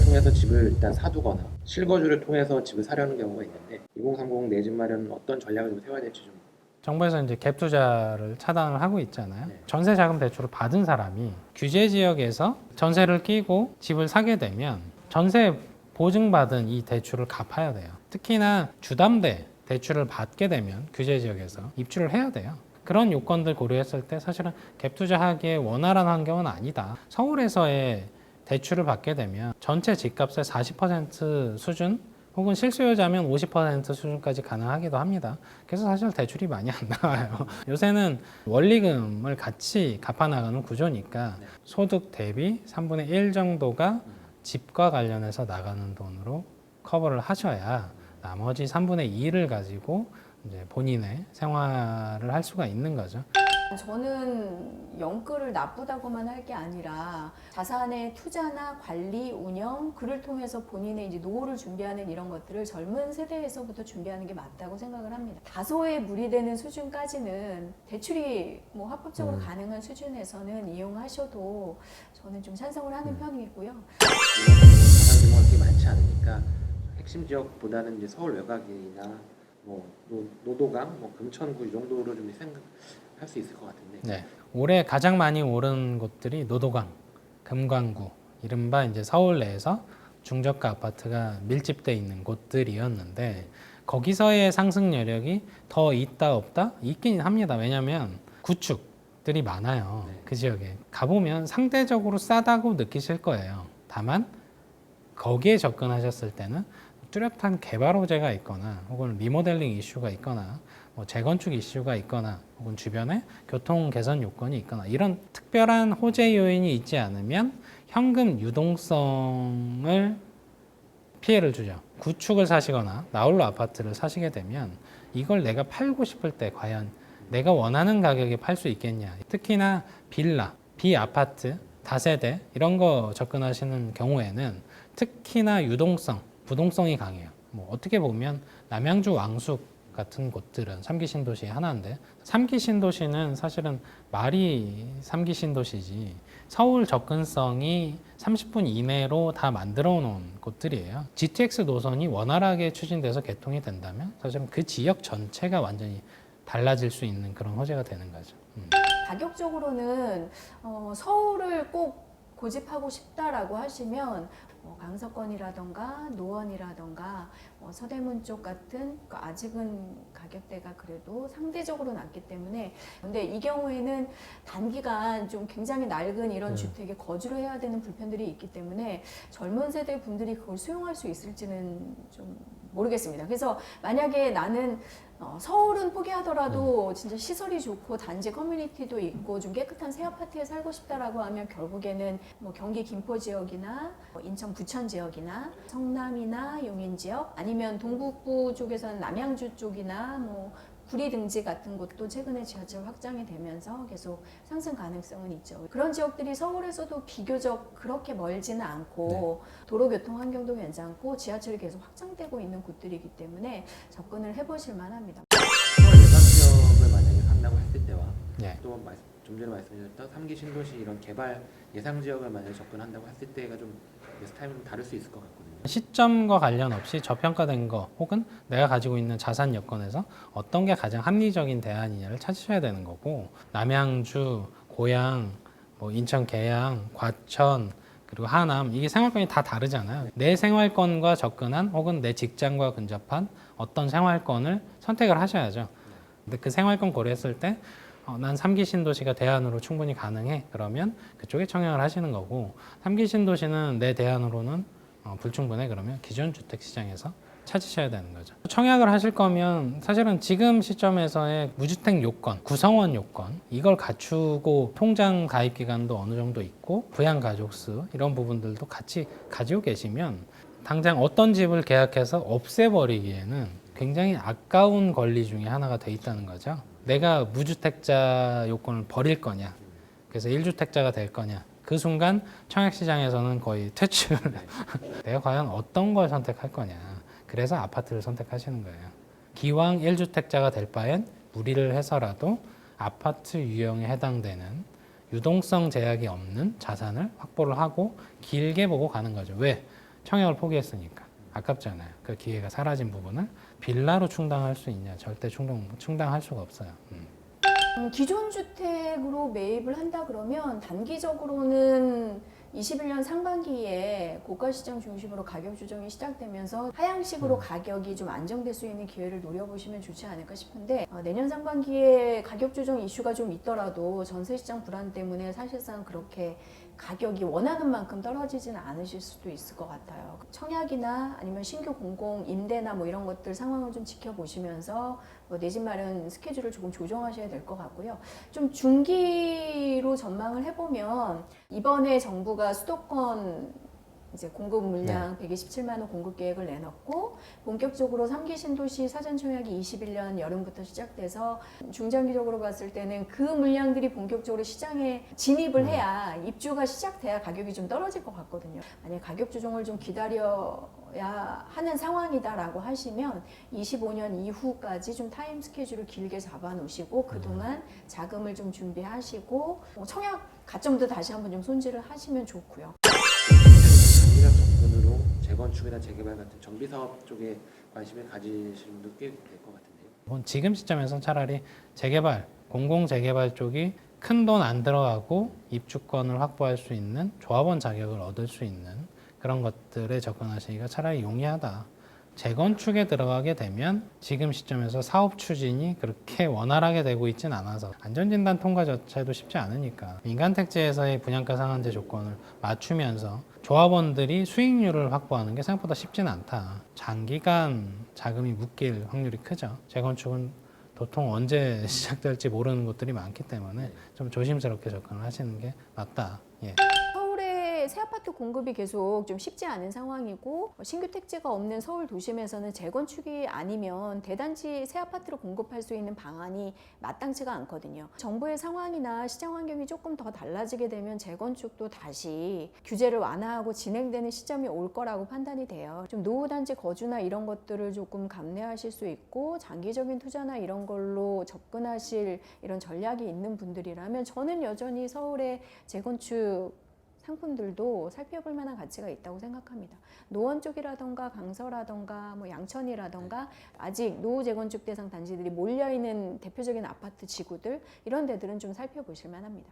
통해서 집을 일단 사두거나 실거주를 통해서 집을 사려는 경우가 있는데 2030 내 집 마련은 어떤 전략을 좀 세워야 될지 좀. 정부에서 이제 갭 투자를 차단을 하고 있잖아요. 네. 전세 자금 대출을 받은 사람이 규제 지역에서 전세를 끼고 집을 사게 되면 전세 보증받은 이 대출을 갚아야 돼요. 특히나 주담대 대출을 받게 되면 규제 지역에서 입주를 해야 돼요. 그런 요건들 고려했을 때 사실은 갭 투자하기에 원활한 환경은 아니다. 서울에서의 대출을 받게 되면 전체 집값의 40% 수준 혹은 실수요자면 50% 수준까지 가능하기도 합니다. 그래서 사실 대출이 많이 안 나와요. 요새는 원리금을 같이 갚아나가는 구조니까 소득 대비 3분의 1 정도가 집과 관련해서 나가는 돈으로 커버를 하셔야 나머지 3분의 2를 가지고 이제 본인의 생활을 할 수가 있는 거죠. 저는 영끌을 나쁘다고만 할 게 아니라 자산의 투자나 관리, 운영, 그를 통해서 본인의 이제 노후를 준비하는 이런 것들을 젊은 세대에서부터 준비하는 게 맞다고 생각을 합니다. 다소의 무리 되는 수준까지는 대출이 뭐 합법적으로 가능한 수준에서는 이용하셔도 저는 좀 찬성을 하는 편이고요. 자산 규모가 그렇게 많지 않으니까 핵심 지역보다는 이제 서울 외곽이나 뭐 노도강, 뭐 금천구 이 정도로 좀 생각할 수 있을 것 같은데. 네. 올해 가장 많이 오른 곳들이 노도강, 금광구, 이른바 이제 서울 내에서 중저가 아파트가 밀집돼 있는 곳들이었는데 거기서의 상승 여력이 더 있다 없다? 있긴 합니다. 왜냐하면 구축들이 많아요. 그 지역에 가보면 상대적으로 싸다고 느끼실 거예요. 다만 거기에 접근하셨을 때는 뚜렷한 개발 호재가 있거나 혹은 리모델링 이슈가 있거나 뭐 재건축 이슈가 있거나 혹은 주변에 교통 개선 요건이 있거나 이런 특별한 호재 요인이 있지 않으면 현금 유동성을 피해를 주죠. 구축을 사시거나 나홀로 아파트를 사시게 되면 이걸 내가 팔고 싶을 때 과연 내가 원하는 가격에 팔 수 있겠냐. 특히나 빌라, 비아파트, 다세대 이런 거 접근하시는 경우에는 특히나 유동성, 부동성이 강해요. 뭐 어떻게 보면 남양주 왕숙 같은 곳들은 3기 신도시의 하나인데 3기 신도시는 사실은 말이 3기 신도시지 서울 접근성이 30분 이내로 다 만들어 놓은 곳들이에요. GTX 노선이 원활하게 추진돼서 개통이 된다면 사실은 그 지역 전체가 완전히 달라질 수 있는 그런 호재가 되는 거죠. 가격적으로는 서울을 꼭 고집하고 싶다라고 하시면 강서권이라던가 노원이라던가 서대문 쪽 같은 아직은 가격대가 그래도 상대적으로 낮기 때문에 근데 이 경우에는 단기간 좀 굉장히 낡은 이런 주택에 거주를 해야 되는 불편들이 있기 때문에 젊은 세대 분들이 그걸 수용할 수 있을지는 좀 모르겠습니다. 그래서 만약에 나는 서울은 포기하더라도 진짜 시설이 좋고 단지 커뮤니티도 있고 좀 깨끗한 새 아파트에 살고 싶다라고 하면 결국에는 뭐 경기 김포 지역이나 인천 부천 지역이나 성남이나 용인 지역 아니면 동북부 쪽에서는 남양주 쪽이나 뭐 구리 등지 같은 곳도 최근에 지하철 확장이 되면서 계속 상승 가능성은 있죠. 그런 지역들이 서울에서도 비교적 그렇게 멀지는 않고 도로교통 환경도 괜찮고 지하철이 계속 확장되고 있는 곳들이기 때문에 접근을 해보실 만합니다. 서울 예산 지역을 만약에 산다고 했을 때와 또 좀 전에 말씀드렸던 3기 신도시 이런 개발 예상 지역을 만약에 접근한다고 했을 때가 좀 스타일은 다를 수 있을 것 같거든요. 시점과 관련 없이 저평가된 거 혹은 내가 가지고 있는 자산 여건에서 어떤 게 가장 합리적인 대안이냐를 찾으셔야 되는 거고 남양주, 고양, 뭐 인천 계양, 과천 그리고 하남 이게 생활권이 다 다르잖아요. 내 생활권과 접근한 혹은 내 직장과 근접한 어떤 생활권을 선택을 하셔야죠. 근데 그 생활권 고려했을 때 난 3기 신도시가 대안으로 충분히 가능해 그러면 그쪽에 청약을 하시는 거고 3기 신도시는 내 대안으로는 불충분해 그러면 기존 주택 시장에서 찾으셔야 되는 거죠. 청약을 하실 거면 사실은 지금 시점에서의 무주택 요건, 구성원 요건 이걸 갖추고 통장 가입 기간도 어느 정도 있고 부양 가족 수 이런 부분들도 같이 가지고 계시면 당장 어떤 집을 계약해서 없애버리기에는 굉장히 아까운 권리 중에 하나가 돼 있다는 거죠. 내가 무주택자 요건을 버릴 거냐 그래서 1주택자가 될 거냐 그 순간 청약시장에서는 거의 퇴출 내가 과연 어떤 걸 선택할 거냐 그래서 아파트를 선택하시는 거예요. 기왕 1주택자가 될 바엔 무리를 해서라도 아파트 유형에 해당되는 유동성 제약이 없는 자산을 확보를 하고 길게 보고 가는 거죠. 왜? 청약을 포기했으니까 아깝잖아요. 그 기회가 사라진 부분을 빌라로 충당할 수 있냐? 절대 충당할 수가 없어요. 기존 주택으로 매입을 한다 그러면 단기적으로는 21년 상반기에 고가시장 중심으로 가격 조정이 시작되면서 하향식으로 가격이 좀 안정될 수 있는 기회를 노려보시면 좋지 않을까 싶은데 내년 상반기에 가격 조정 이슈가 좀 있더라도 전세시장 불안 때문에 사실상 그렇게 가격이 원하는 만큼 떨어지지는 않으실 수도 있을 것 같아요. 청약이나 아니면 신규 공공 임대나 뭐 이런 것들 상황을 좀 지켜보시면서 내 집 마련 스케줄을 조금 조정하셔야 될 것 같고요. 좀 중기로 전망을 해보면 이번에 정부가 수도권 이제 공급 물량 127만 호 공급 계획을 내놓고 본격적으로 3기 신도시 사전 청약이 21년 여름부터 시작돼서 중장기적으로 봤을 때는 그 물량들이 본격적으로 시장에 진입을 해야 입주가 시작돼야 가격이 좀 떨어질 것 같거든요. 만약 가격 조정을 좀 기다려야 하는 상황이다라고 하시면 25년 이후까지 좀 타임 스케줄을 길게 잡아 놓으시고 그동안 자금을 좀 준비하시고 청약 가점도 다시 한번 좀 손질을 하시면 좋고요. 장기적 접근으로 재건축이나 재개발 같은 정비 사업 쪽에 관심을 가지시는 분도 꽤 될 것 같은데요. 지금 시점에선 차라리 재개발, 공공 재개발 쪽이 큰 돈 안 들어가고 입주권을 확보할 수 있는 조합원 자격을 얻을 수 있는 그런 것들에 접근하시기가 차라리 용이하다. 재건축에 들어가게 되면 지금 시점에서 사업 추진이 그렇게 원활하게 되고 있진 않아서 안전진단 통과 자체도 쉽지 않으니까 민간택지에서의 분양가 상한제 조건을 맞추면서 조합원들이 수익률을 확보하는 게 생각보다 쉽지는 않다. 장기간 자금이 묶일 확률이 크죠. 재건축은 도통 언제 시작될지 모르는 것들이 많기 때문에 좀 조심스럽게 접근을 하시는 게 낫다. 예. 새 아파트 공급이 계속 좀 쉽지 않은 상황이고 신규 택지가 없는 서울 도심에서는 재건축이 아니면 대단지 새 아파트를 공급할 수 있는 방안이 마땅치가 않거든요. 정부의 상황이나 시장 환경이 조금 더 달라지게 되면 재건축도 다시 규제를 완화하고 진행되는 시점이 올 거라고 판단이 돼요. 좀 노후단지 거주나 이런 것들을 조금 감내하실 수 있고 장기적인 투자나 이런 걸로 접근하실 이런 전략이 있는 분들이라면 저는 여전히 서울의 재건축 상품들도 살펴볼 만한 가치가 있다고 생각합니다. 노원 쪽이라던가 강서라던가 뭐 양천이라던가 아직 노후 재건축 대상 단지들이 몰려있는 대표적인 아파트 지구들 이런 데들은 좀 살펴보실 만합니다.